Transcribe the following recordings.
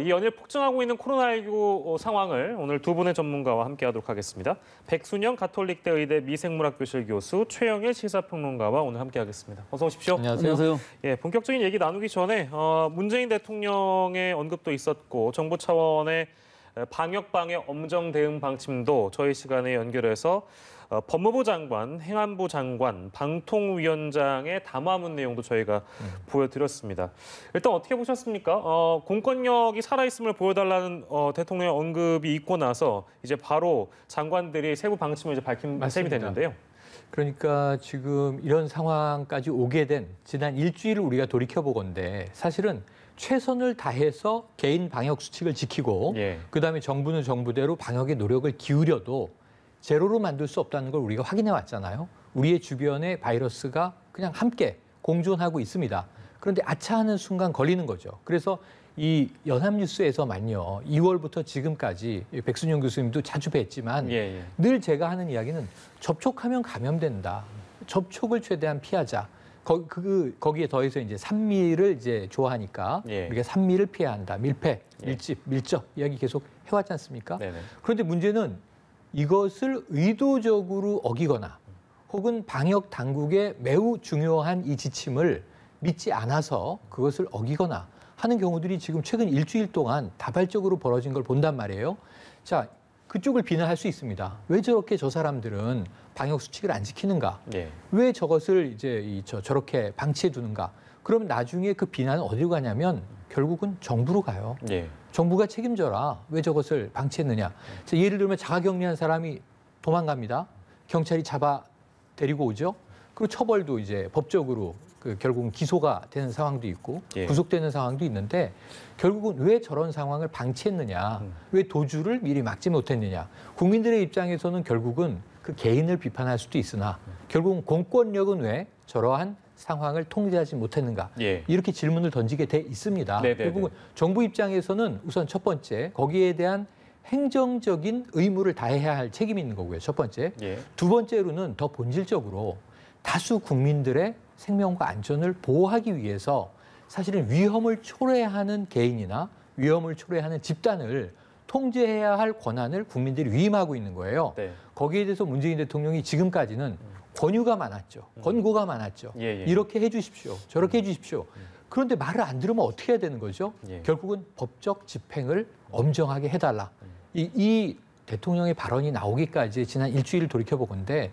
이 연일 폭증하고 있는 코로나19 상황을 오늘 두 분의 전문가와 함께하도록 하겠습니다. 백순영 가톨릭대 의대 미생물학교실 교수, 최영일 시사평론가와 오늘 함께하겠습니다. 어서 오십시오. 안녕하세요. 예, 본격적인 얘기 나누기 전에 문재인 대통령의 언급도 있었고 정부 차원의 방역방역 엄정 대응 방침도 저희 시간에 연결해서 법무부 장관, 행안부 장관, 방통위원장의 담화문 내용도 저희가 보여드렸습니다. 일단 어떻게 보셨습니까? 공권력이 살아있음을 보여달라는 대통령의 언급이 있고 나서 이제 바로 장관들이 세부 방침을 이제 밝힌 셈이 됐는데요. 그러니까 지금 이런 상황까지 오게 된 지난 일주일을 우리가 돌이켜보건대 사실은 최선을 다해서 개인 방역 수칙을 지키고 그다음에 정부는 정부대로 방역에 노력을 기울여도 제로로 만들 수 없다는 걸 우리가 확인해 왔잖아요. 우리의 주변에 바이러스가 그냥 함께 공존하고 있습니다. 그런데 아차하는 순간 걸리는 거죠. 그래서 이 연합뉴스에서만요, 2월부터 지금까지 백순영 교수님도 자주 뵀지만 늘 제가 하는 이야기는 접촉하면 감염된다. 접촉을 최대한 피하자. 거기에 더해서 이제 산미를 이제 좋아하니까 우리가 산미를 피해야 한다. 밀폐, 밀집, 밀접 이야기 계속 해왔지 않습니까? 그런데 문제는 이것을 의도적으로 어기거나 혹은 방역 당국의 매우 중요한 이 지침을 믿지 않아서 그것을 어기거나 하는 경우들이 지금 최근 일주일 동안 다발적으로 벌어진 걸 본단 말이에요. 자, 그쪽을 비난할 수 있습니다. 왜 저렇게 저 사람들은 방역 수칙을 안 지키는가? 왜 저것을 이제 저렇게 방치해 두는가? 그럼 나중에 그 비난은 어디로 가냐면 결국은 정부로 가요. 정부가 책임져라. 왜 저것을 방치했느냐? 자, 예를 들면 자가격리한 사람이 도망갑니다. 경찰이 잡아 데리고 오죠. 그리고 처벌도 이제 법적으로 결국은 기소가 되는 상황도 있고 구속되는 상황도 있는데 결국은 왜 저런 상황을 방치했느냐? 왜 도주를 미리 막지 못했느냐? 국민들의 입장에서는 결국은 그 개인을 비판할 수도 있으나 결국은 공권력은 왜 저러한 상황을 통제하지 못했는가? 이렇게 질문을 던지게 돼 있습니다. 결국은 정부 입장에서는 우선 첫 번째 거기에 대한 행정적인 의무를 다해야 할 책임이 있는 거고요. 첫 번째. 두 번째로는 더 본질적으로 다수 국민들의 생명과 안전을 보호하기 위해서 사실은 위험을 초래하는 개인이나 위험을 초래하는 집단을 통제해야 할 권한을 국민들이 위임하고 있는 거예요. 거기에 대해서 문재인 대통령이 지금까지는 권유가 많았죠. 권고가 많았죠. 이렇게 해 주십시오. 저렇게 해 주십시오. 그런데 말을 안 들으면 어떻게 해야 되는 거죠? 결국은 법적 집행을 엄정하게 해달라. 이 대통령의 발언이 나오기까지 지난 일주일을 돌이켜보건데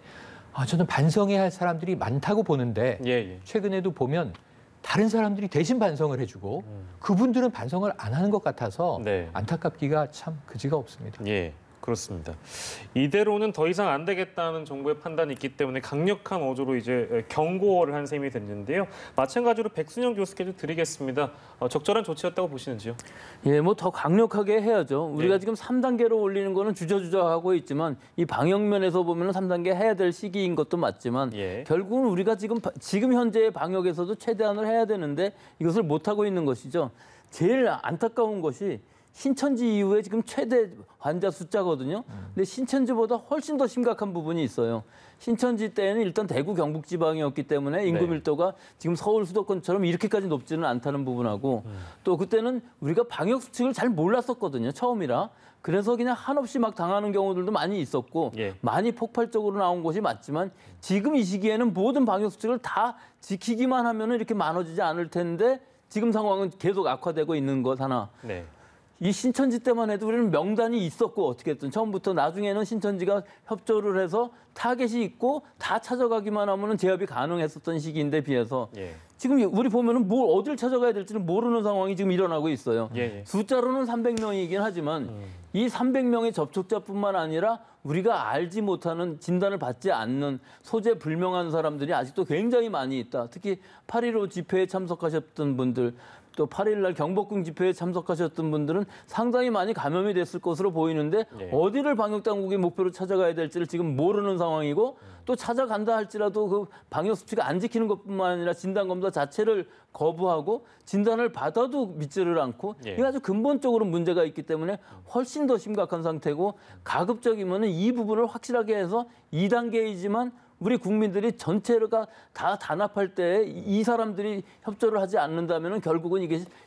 저는 반성해야 할 사람들이 많다고 보는데 최근에도 보면 다른 사람들이 대신 반성을 해주고 그분들은 반성을 안 하는 것 같아서 안타깝기가 참 그지가 없습니다. 그렇습니다. 이대로는 더 이상 안 되겠다는 정부의 판단이 있기 때문에 강력한 어조로 이제 경고를 한 셈이 됐는데요. 마찬가지로 백순영 교수께도 드리겠습니다. 적절한 조치였다고 보시는지요? 뭐 더 강력하게 해야죠. 우리가 지금 3단계로 올리는 거는 주저주저 하고 있지만 이 방역 면에서 보면 3단계 해야 될 시기인 것도 맞지만 결국은 우리가 지금 현재의 방역에서도 최대한을 해야 되는데 이것을 못 하고 있는 것이죠. 제일 안타까운 것이 신천지 이후에 지금 최대 환자 숫자거든요. 근데 신천지보다 훨씬 더 심각한 부분이 있어요. 신천지 때는 일단 대구 경북 지방이었기 때문에 인구 밀도가 지금 서울 수도권처럼 이렇게까지 높지는 않다는 부분하고 또 그때는 우리가 방역 수칙을 잘 몰랐었거든요. 처음이라. 그래서 그냥 한없이 막 당하는 경우들도 많이 있었고 많이 폭발적으로 나온 것이 맞지만 지금 이 시기에는 모든 방역 수칙을 다 지키기만 하면은 이렇게 많아지지 않을 텐데 지금 상황은 계속 악화되고 있는 것 하나. 이 신천지 때만 해도 우리는 명단이 있었고 어떻게든 처음부터 나중에는 신천지가 협조를 해서 타겟이 있고 다 찾아가기만 하면은 제압이 가능했었던 시기인데 비해서 지금 우리 보면은 뭘 어딜 찾아가야 될지는 모르는 상황이 지금 일어나고 있어요. 숫자로는 300명이긴 하지만 이 300명의 접촉자뿐만 아니라 우리가 알지 못하는 진단을 받지 않는 소재 불명한 사람들이 아직도 굉장히 많이 있다. 특히 8.15 집회에 참석하셨던 분들 또 8일날 경복궁 집회에 참석하셨던 분들은 상당히 많이 감염이 됐을 것으로 보이는데 어디를 방역당국의 목표로 찾아가야 될지를 지금 모르는 상황이고 또 찾아간다 할지라도 그 방역수칙을 안 지키는 것뿐만 아니라 진단검사 자체를 거부하고 진단을 받아도 믿지를 않고 이게 아주 근본적으로 문제가 있기 때문에 훨씬 더 심각한 상태고 가급적이면 이 부분을 확실하게 해서 2단계이지만 우리 국민들이 전체가 다 단합할 때 이 사람들이 협조를 하지 않는다면 결국은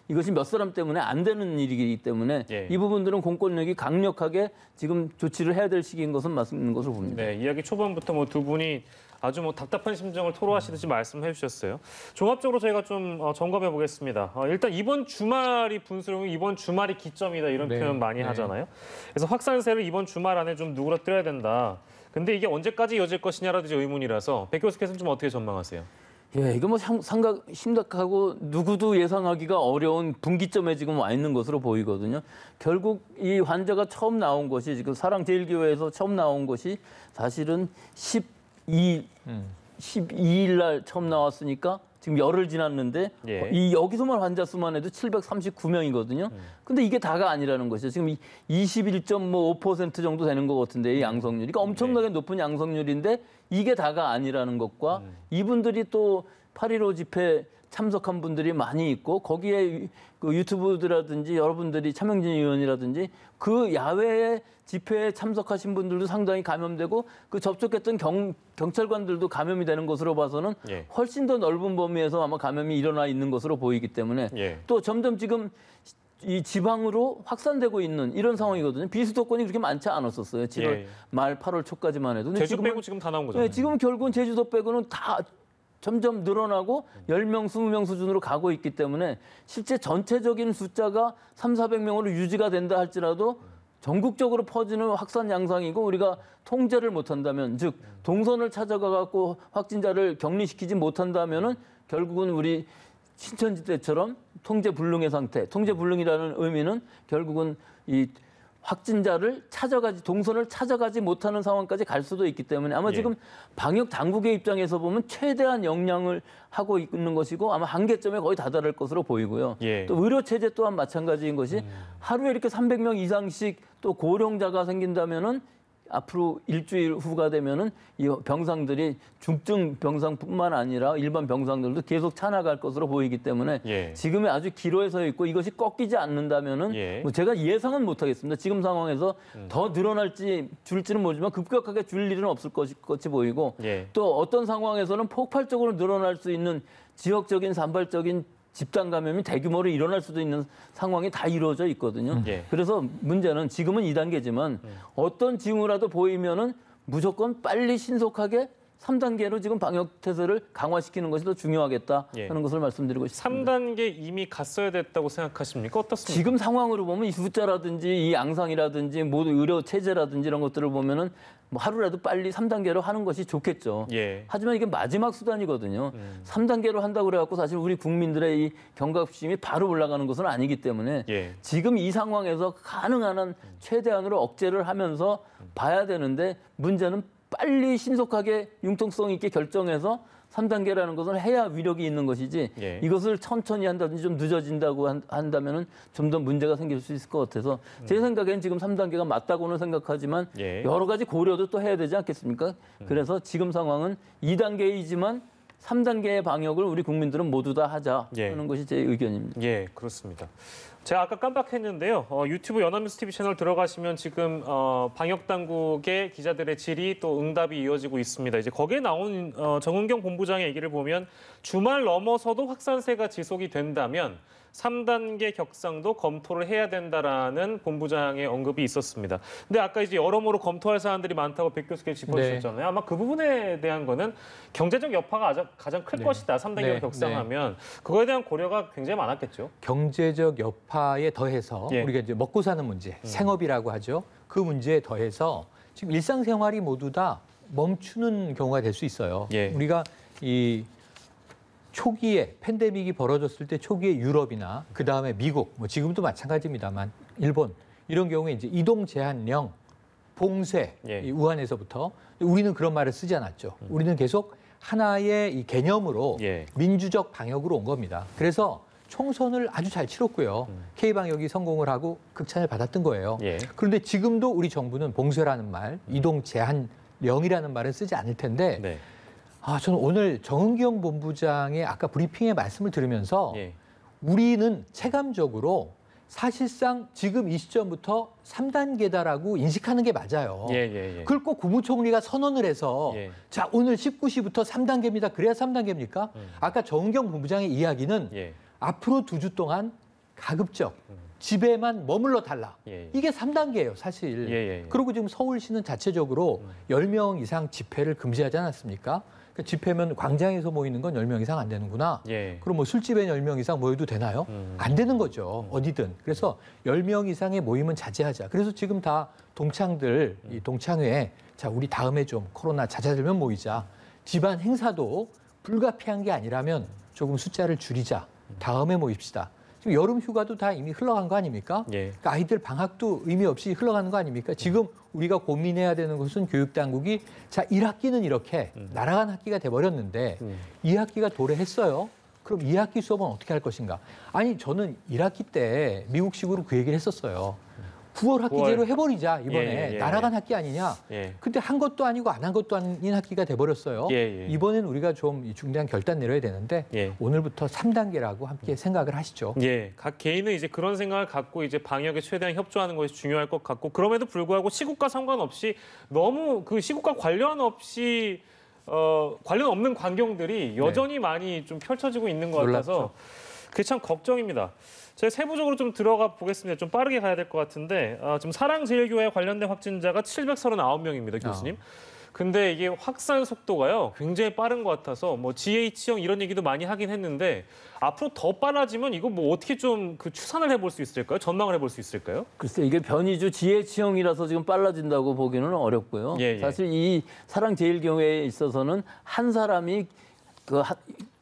이것이 몇 사람 때문에 안 되는 일이기 때문에 예. 이 부분들은 공권력이 강력하게 지금 조치를 해야 될 시기인 것은 맞는 것으로 봅니다. 네, 이야기 초반부터 뭐 두 분이 아주 뭐 답답한 심정을 토로하시듯이 말씀해 주셨어요. 종합적으로 저희가 좀 점검해 보겠습니다. 일단 이번 주말이 분수령이 이번 주말이 기점이다 이런 네, 표현 많이 네. 하잖아요. 그래서 확산세를 이번 주말 안에 좀 누그러뜨려야 된다. 근데 이게 언제까지 이어질 것이냐라든지 의문이라서 백 교수께서는 좀 어떻게 전망하세요? 예, 이거 뭐 심각하고 누구도 예상하기가 어려운 분기점에 지금 와 있는 것으로 보이거든요. 결국 이 환자가 처음 나온 것이 지금 사랑제일교회에서 처음 나온 것이 사실은 12일 날 처음 나왔으니까 지금 열흘 지났는데 예. 이 여기서만 환자 수만 해도 739명이거든요. 근데 이게 다가 아니라는 것이죠. 지금 21.5% 정도 되는 것 같은데 이 양성률이. 그러니까 엄청나게 높은 양성률인데 이게 다가 아니라는 것과 이분들이 또 8.15 집회 참석한 분들이 많이 있고 거기에 그 유튜브들이라든지 여러분들이 차명진 의원이라든지 그 야외에 집회에 참석하신 분들도 상당히 감염되고 그 접촉했던 경찰관들도 감염이 되는 것으로 봐서는 예. 훨씬 더 넓은 범위에서 아마 감염이 일어나 있는 것으로 보이기 때문에 예. 또 점점 지금 이 지방으로 확산되고 있는 이런 상황이거든요. 비수도권이 그렇게 많지 않았었어요. 7월 예. 말 8월 초까지만 해도. 근데 제주 지금은- 빼고 지금 다 나온 거잖아요. 네, 지금 결국은 제주도 빼고는 다 점점 늘어나고 10명, 20명 수준으로 가고 있기 때문에 실제 전체적인 숫자가 300~400명으로 유지가 된다 할지라도 전국적으로 퍼지는 확산 양상이고 우리가 통제를 못한다면 즉 동선을 찾아가 갖고 확진자를 격리시키지 못한다면은 결국은 우리 신천지 때처럼 통제불능의 상태. 통제불능이라는 의미는 결국은 이 확진자를 동선을 찾아가지 못하는 상황까지 갈 수도 있기 때문에 아마 예. 지금 방역 당국의 입장에서 보면 최대한 역량을 하고 있는 것이고 아마 한계점에 거의 다다를 것으로 보이고요. 예. 또 의료 체제 또한 마찬가지인 것이 하루에 이렇게 300명 이상씩 또 고령자가 생긴다면은 앞으로 일주일 후가 되면은 이 병상들이 중증 병상뿐만 아니라 일반 병상들도 계속 차나갈 것으로 보이기 때문에 예. 지금이 아주 기로에 서 있고 이것이 꺾이지 않는다면은 예. 뭐 제가 예상은 못하겠습니다. 지금 상황에서 더 늘어날지 줄지는 모르지만 급격하게 줄 일은 없을 것이 보이고 예. 또 어떤 상황에서는 폭발적으로 늘어날 수 있는 지역적인 산발적인 집단 감염이 대규모로 일어날 수도 있는 상황이 다 이루어져 있거든요. 예. 그래서 문제는 지금은 2단계지만 어떤 징후라도 보이면은 무조건 빨리 신속하게 3단계로 지금 방역 태세를 강화시키는 것이 더 중요하겠다 예. 하는 것을 말씀드리고 싶습니다. 3단계 이미 갔어야 됐다고 생각하십니까? 어떻습니까? 지금 상황으로 보면 이 숫자라든지 이 양상이라든지 모두 의료 체제라든지 이런 것들을 보면은 뭐 하루라도 빨리 3단계로 하는 것이 좋겠죠. 예. 하지만 이게 마지막 수단이거든요. 3단계로 한다고 그래갖고 사실 우리 국민들의 이 경각심이 바로 올라가는 것은 아니기 때문에 예. 지금 이 상황에서 가능한 한 최대한으로 억제를 하면서 봐야 되는데 문제는 빨리 신속하게 융통성 있게 결정해서 3단계라는 것은 해야 위력이 있는 것이지 예. 이것을 천천히 한다든지 좀 늦어진다고 한다면은 좀 더 문제가 생길 수 있을 것 같아서 제 생각에는 지금 3단계가 맞다고는 생각하지만 예. 여러 가지 고려도 또 해야 되지 않겠습니까? 그래서 지금 상황은 2단계이지만 3단계의 방역을 우리 국민들은 모두 다 하자 예. 하는 것이 제 의견입니다. 예, 그렇습니다. 제가 아까 깜빡했는데요. 유튜브 연합뉴스 TV 채널 들어가시면 지금 방역 당국의 기자들의 질의 또 응답이 이어지고 있습니다. 이제 거기에 나온 정은경 본부장의 얘기를 보면 주말 넘어서도 확산세가 지속이 된다면 3단계 격상도 검토를 해야 된다라는 본부장의 언급이 있었습니다. 근데 아까 이제 여러모로 검토할 사안들이 많다고 백 교수께서 짚어주셨잖아요. 아마 그 부분에 대한 거는 경제적 여파가 가장 클 것이다. 3단계로 격상하면 그거에 대한 고려가 굉장히 많았겠죠. 경제적 여파에 더해서 예. 우리가 이제 먹고 사는 문제, 생업이라고 하죠. 그 문제에 더해서 지금 일상생활이 모두 다 멈추는 경우가 될 수 있어요. 예. 우리가 이 초기에 팬데믹이 벌어졌을 때 초기에 유럽이나 그 다음에 미국, 뭐 지금도 마찬가지입니다만 일본 이런 경우에 이제 이동 제한령, 봉쇄, 예. 이 우한에서부터 우리는 그런 말을 쓰지 않았죠. 우리는 계속 하나의 이 개념으로 예. 민주적 방역으로 온 겁니다. 그래서 총선을 아주 잘 치렀고요. K방역이 성공을 하고 극찬을 받았던 거예요. 예. 그런데 지금도 우리 정부는 봉쇄라는 말, 이동 제한령이라는 말은 쓰지 않을 텐데 네. 저는 오늘 정은경 본부장의 아까 브리핑의 말씀을 들으면서 예. 우리는 체감적으로 사실상 지금 이 시점부터 3단계다라고 인식하는 게 맞아요. 그걸 꼭 국무총리가 선언을 해서 자, 오늘 19시부터 3단계입니다. 그래야 3단계입니까? 아까 정은경 본부장의 이야기는 앞으로 2주 동안 가급적 집에만 머물러 달라. 이게 3단계예요, 사실. 그리고 지금 서울시는 자체적으로 10명 이상 집회를 금지하지 않았습니까? 그러니까 집회면 광장에서 모이는 건 10명 이상 안 되는구나. 그럼 뭐 술집에 10명 이상 모여도 되나요? 안 되는 거죠. 어디든. 그래서 10명 이상의 모임은 자제하자. 그래서 지금 다 동창들, 이 동창회에 자, 우리 다음에 좀 코로나 잦아들면 모이자. 집안 행사도 불가피한 게 아니라면 조금 숫자를 줄이자. 다음에 모입시다. 지금 여름 휴가도 다 이미 흘러간 거 아닙니까? 그러니까 아이들 방학도 의미 없이 흘러가는 거 아닙니까? 지금 우리가 고민해야 되는 것은 교육당국이 자, 1학기는 이렇게 날아간 학기가 돼버렸는데 2학기가 도래했어요. 그럼 2학기 수업은 어떻게 할 것인가? 아니, 저는 1학기 때 미국식으로 그 얘기를 했었어요. 9월 학기제로 해버리자, 이번에. 날아간 학기 아니냐. 근데 한 것도 아니고 안 한 것도 아닌 학기가 돼버렸어요. 이번엔 우리가 좀 중대한 결단 내려야 되는데 오늘부터 3단계라고 함께 생각을 하시죠. 각 개인은 이제 그런 생각을 갖고 이제 방역에 최대한 협조하는 것이 중요할 것 같고, 그럼에도 불구하고 시국과 상관없이 너무 그 시국과 관련 없이 관련 없는 광경들이 여전히 많이 좀 펼쳐지고 있는 것 같아서 그게 참 걱정입니다. 제가 세부적으로 좀 들어가 보겠습니다. 좀 빠르게 가야 될 것 같은데 지금 사랑제일교회 관련된 확진자가 739명입니다, 교수님. 근데 이게 확산 속도가요 굉장히 빠른 것 같아서 뭐 GH형 이런 얘기도 많이 하긴 했는데 앞으로 더 빨라지면 이거 뭐 어떻게 좀 그 추산을 해볼 수 있을까요? 전망을 해볼 수 있을까요? 글쎄, 이게 변이주 GH형이라서 지금 빨라진다고 보기는 어렵고요. 사실 이 사랑제일교회에 있어서는 한 사람이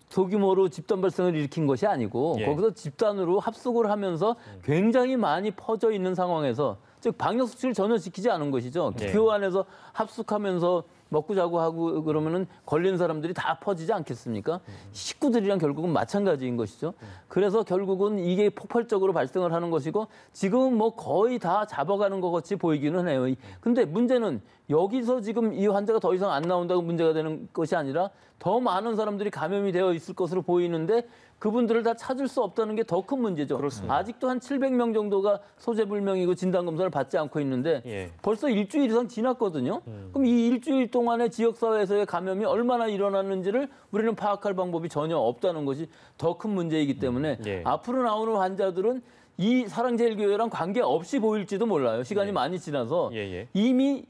소규모로 집단 발생을 일으킨 것이 아니고 거기서 집단으로 합숙을 하면서 굉장히 많이 퍼져 있는 상황에서, 즉 방역 수칙을 전혀 지키지 않은 것이죠. 교회 안에서 합숙하면서 먹고 자고 하고 그러면은 걸린 사람들이 다 퍼지지 않겠습니까? 식구들이랑 결국은 마찬가지인 것이죠. 그래서 결국은 이게 폭발적으로 발생을 하는 것이고 지금은 뭐 거의 다 잡아가는 것 같이 보이기는 해요. 근데 문제는 여기서 지금 이 환자가 더 이상 안 나온다고 문제가 되는 것이 아니라 더 많은 사람들이 감염이 되어 있을 것으로 보이는데 그분들을 다 찾을 수 없다는 게 더 큰 문제죠. 그렇습니다. 아직도 한 700명 정도가 소재불명이고 진단검사를 받지 않고 있는데 벌써 일주일 이상 지났거든요. 그럼 이 일주일 동안에 지역사회에서의 감염이 얼마나 일어났는지를 우리는 파악할 방법이 전혀 없다는 것이 더 큰 문제이기 때문에 앞으로 나오는 환자들은 이 사랑제일교회랑 관계없이 보일지도 몰라요. 시간이 많이 지나서 이미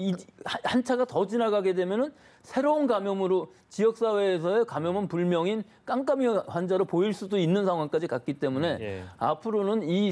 한 차가 더 지나가게 되면은 새로운 감염으로 지역사회에서의 감염은 불명인 깜깜이 환자로 보일 수도 있는 상황까지 갔기 때문에 앞으로는 이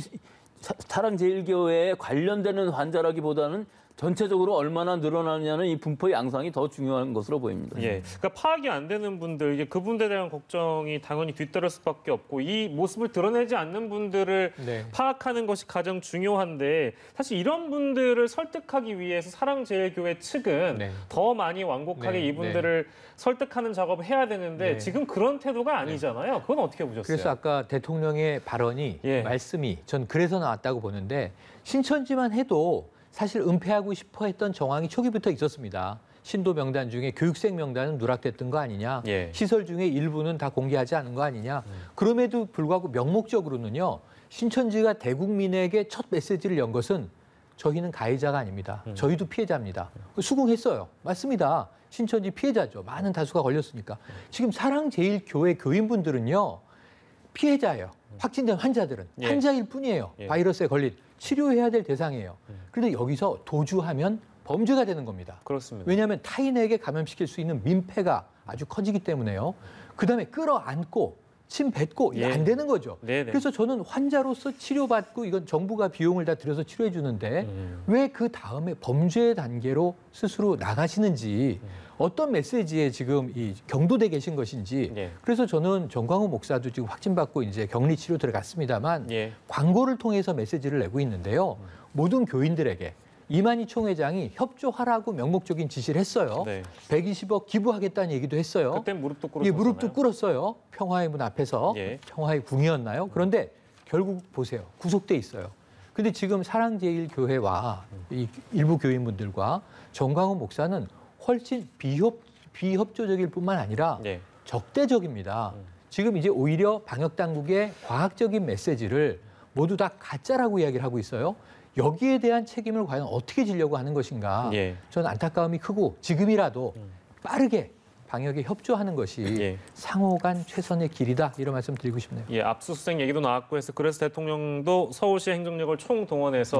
사랑제일교회에 관련되는 환자라기보다는 전체적으로 얼마나 늘어나느냐는 이 분포의 양상이 더 중요한 것으로 보입니다. 그러니까 파악이 안 되는 분들, 이제 그분들에 대한 걱정이 당연히 뒤따를 수밖에 없고 이 모습을 드러내지 않는 분들을 파악하는 것이 가장 중요한데 사실 이런 분들을 설득하기 위해서 사랑제일교회 측은 더 많이 완곡하게 이분들을 설득하는 작업을 해야 되는데 지금 그런 태도가 아니잖아요. 그건 어떻게 보셨어요? 그래서 아까 대통령의 발언이 말씀이 전 그래서 나왔다고 보는데 신천지만 해도 사실 은폐하고 싶어 했던 정황이 초기부터 있었습니다. 신도 명단 중에 교육생 명단은 누락됐던 거 아니냐. 시설 중에 일부는 다 공개하지 않은 거 아니냐. 그럼에도 불구하고 명목적으로는요. 신천지가 대국민에게 첫 메시지를 연 것은 저희는 가해자가 아닙니다. 저희도 피해자입니다. 수긍했어요. 맞습니다. 신천지 피해자죠. 많은 다수가 걸렸으니까. 지금 사랑제일교회 교인분들은요. 피해자예요. 확진된 환자들은. 환자일 뿐이에요. 바이러스에 걸린. 치료해야 될 대상이에요. 그런데 여기서 도주하면 범죄가 되는 겁니다. 그렇습니다. 왜냐하면 타인에게 감염시킬 수 있는 민폐가 아주 커지기 때문에요. 그다음에 끌어안고 침 뱉고 이게 안 되는 거죠. 그래서 저는 환자로서 치료받고 이건 정부가 비용을 다 들여서 치료해 주는데 왜 그 다음에 범죄 단계로 스스로 나가시는지 어떤 메시지에 지금 이 경도돼 계신 것인지 그래서 저는 정광훈 목사도 지금 확진받고 이제 격리 치료 들어갔습니다만 광고를 통해서 메시지를 내고 있는데요. 모든 교인들에게 이만희 총회장이 협조하라고 명목적인 지시를 했어요. 120억 기부하겠다는 얘기도 했어요. 그때 무릎도 꿇었어요. 무릎도 꿇었어요. 평화의 문 앞에서 평화의 궁이었나요? 그런데 결국 보세요. 구속돼 있어요. 근데 지금 사랑제일교회와 이 일부 교인분들과 정광훈 목사는 훨씬 비협조적일 뿐만 아니라 적대적입니다. 지금 이제 오히려 방역당국의 과학적인 메시지를 모두 다 가짜라고 이야기를 하고 있어요. 여기에 대한 책임을 과연 어떻게 지려고 하는 것인가. 저는 안타까움이 크고 지금이라도 빠르게 방역에 협조하는 것이 상호 간 최선의 길이다. 이런 말씀 드리고 싶네요. 압수수색 얘기도 나왔고 해서 그래서 대통령도 서울시 행정력을 총동원해서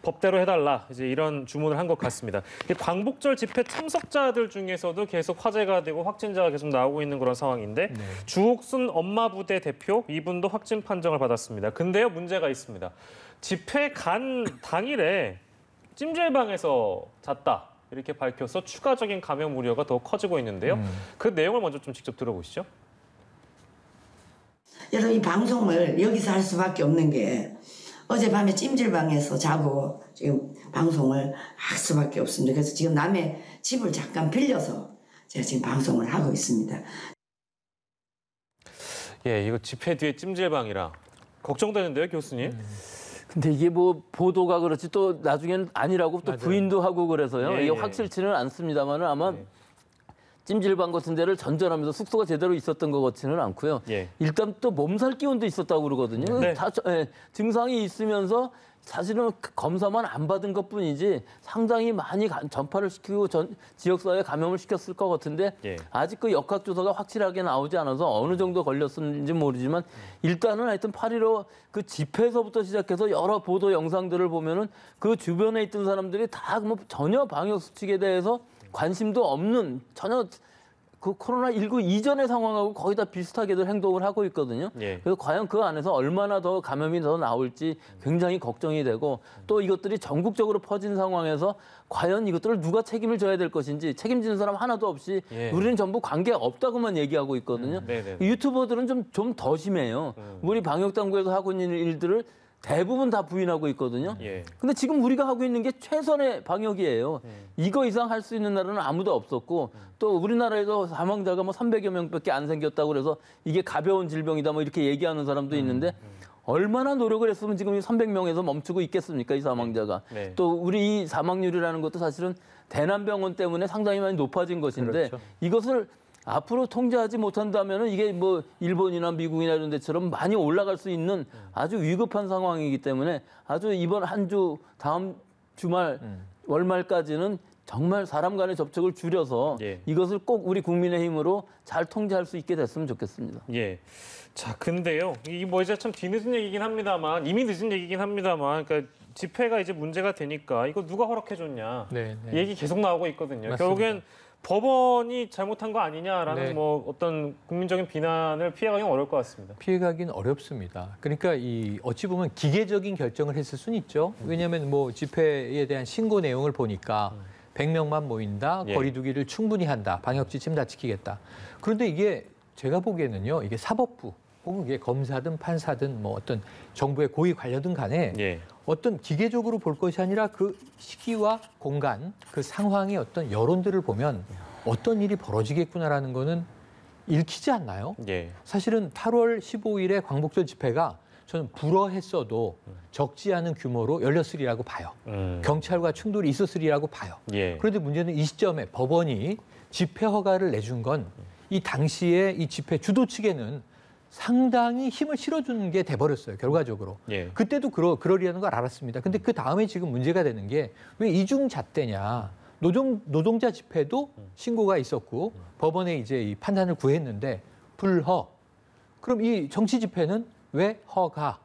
법대로 해달라 이제 이런 주문을 한 것 같습니다. 광복절 집회 참석자들 중에서도 계속 화제가 되고 확진자가 계속 나오고 있는 그런 상황인데 주옥순 엄마부대 대표 이분도 확진 판정을 받았습니다. 근데요 문제가 있습니다. 집회 간 당일에 찜질방에서 잤다. 이렇게 밝혀서 추가적인 감염 우려가 더 커지고 있는데요. 그 내용을 먼저 좀 직접 들어보시죠. 여러분 이 방송을 여기서 할 수밖에 없는 게 어젯밤에 찜질방에서 자고 지금 방송을 할 수밖에 없습니다. 그래서 지금 남의 집을 잠깐 빌려서 제가 지금 방송을 하고 있습니다. 이거 집회 뒤에 찜질방이라 걱정되는데요, 교수님? 근데 이게 뭐 보도가 그렇지 또 나중에는 아니라고 또 맞아요. 부인도 하고 그래서요. 이게 확실치는 않습니다만 아마 찜질방 같은 데를 전전하면서 숙소가 제대로 있었던 것 같지는 않고요. 일단 또 몸살 기운도 있었다고 그러거든요. 다 증상이 있으면서 사실은 검사만 안 받은 것뿐이지 상당히 많이 전파를 시키고 지역사회에 감염을 시켰을 것 같은데 아직 그 역학조사가 확실하게 나오지 않아서 어느 정도 걸렸는지 모르지만 일단은 하여튼 8.15 그 집회에서부터 시작해서 여러 보도 영상들을 보면은 그 주변에 있던 사람들이 다 뭐 전혀 방역 수칙에 대해서 관심도 없는 전혀 그 코로나19 이전의 상황하고 거의 다 비슷하게들 행동을 하고 있거든요. 그래서 과연 그 안에서 얼마나 더 감염이 더 나올지 굉장히 걱정이 되고 또 이것들이 전국적으로 퍼진 상황에서 과연 이것들을 누가 책임을 져야 될 것인지 책임지는 사람 하나도 없이 우리는 전부 관계 없다고만 얘기하고 있거든요. 유튜버들은 좀 더 심해요. 우리 방역당국에서 하고 있는 일들을 대부분 다 부인하고 있거든요. 근데 지금 우리가 하고 있는 게 최선의 방역이에요. 이거 이상 할 수 있는 나라는 아무도 없었고 또 우리나라에서 사망자가 뭐 300여 명밖에 안 생겼다고 그래서 이게 가벼운 질병이다 뭐 이렇게 얘기하는 사람도 있는데 얼마나 노력을 했으면 지금 300명에서 멈추고 있겠습니까, 이 사망자가. 또 우리 이 사망률이라는 것도 사실은 대남병원 때문에 상당히 많이 높아진 것인데 이것을 앞으로 통제하지 못한다면 이게 뭐 일본이나 미국이나 이런 데처럼 많이 올라갈 수 있는 아주 위급한 상황이기 때문에 아주 이번 한 주 다음 주말 월말까지는 정말 사람 간의 접촉을 줄여서 이것을 꼭 우리 국민의힘으로 잘 통제할 수 있게 됐으면 좋겠습니다. 자, 근데요. 이 뭐 이제 참 뒤늦은 얘기긴 합니다만 이미 늦은 얘기긴 합니다만 그러니까 집회가 이제 문제가 되니까 이거 누가 허락해줬냐 이 얘기 계속 나오고 있거든요. 맞습니다. 결국엔 법원이 잘못한 거 아니냐라는 뭐 어떤 국민적인 비난을 피해가기는 어려울 것 같습니다. 피해가기는 어렵습니다. 그러니까 이 어찌 보면 기계적인 결정을 했을 수는 있죠. 왜냐하면 뭐 집회에 대한 신고 내용을 보니까 100명만 모인다, 거리 두기를 충분히 한다, 방역 지침 다 지키겠다. 그런데 이게 제가 보기에는요, 이게 사법부 혹은 이게 검사든 판사든 뭐 어떤 정부의 고위 관료든 간에 어떤 기계적으로 볼 것이 아니라 그 시기와 공간, 그 상황의 어떤 여론들을 보면 어떤 일이 벌어지겠구나라는 거는 읽히지 않나요? 사실은 8월 15일에 광복절 집회가 저는 불허했어도 적지 않은 규모로 열렸으리라고 봐요. 경찰과 충돌이 있었으리라고 봐요. 그런데 문제는 이 시점에 법원이 집회 허가를 내준 건 이 당시에 이 집회 주도 측에는 상당히 힘을 실어주는 게 돼버렸어요, 결과적으로. 그때도 그러리라는 걸 알았습니다. 근데 그 다음에 지금 문제가 되는 게 왜 이중잣대냐. 노동자 집회도 신고가 있었고 법원에 이제 이 판단을 구했는데 불허. 그럼 이 정치 집회는 왜 허가?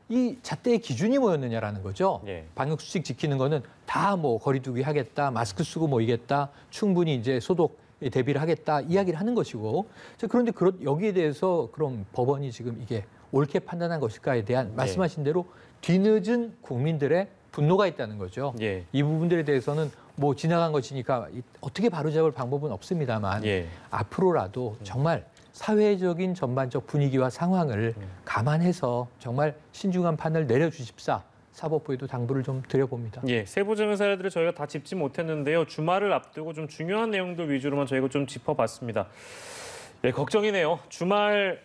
이 잣대의 기준이 뭐였느냐라는 거죠. 방역 수칙 지키는 거는 다 뭐 거리두기 하겠다, 마스크 쓰고 모이겠다, 충분히 이제 소독 대비를 하겠다 이야기를 하는 것이고 그런데 여기에 대해서 그럼 법원이 지금 이게 옳게 판단한 것일까에 대한 말씀하신 대로 뒤늦은 국민들의 분노가 있다는 거죠. 이 부분들에 대해서는 뭐 지나간 것이니까 어떻게 바로잡을 방법은 없습니다만 앞으로라도 정말 사회적인 전반적 분위기와 상황을 감안해서 정말 신중한 판단을 내려주십사. 사법부에도 당부를 좀 드려봅니다. 세부적인 사례들을 저희가 다 짚지 못했는데요. 주말을 앞두고 좀 중요한 내용들 위주로만 저희가 좀 짚어봤습니다. 걱정이네요. 주말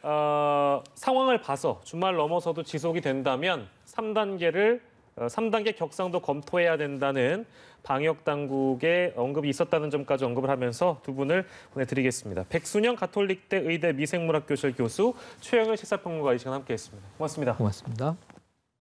상황을 봐서 주말 넘어서도 지속이 된다면 3단계 격상도 검토해야 된다는 방역 당국의 언급이 있었다는 점까지 언급을 하면서 두 분을 보내드리겠습니다. 백순영 가톨릭대 의대 미생물학 교실 교수, 최영일 식사평론가 이 시간 함께했습니다. 고맙습니다. 고맙습니다.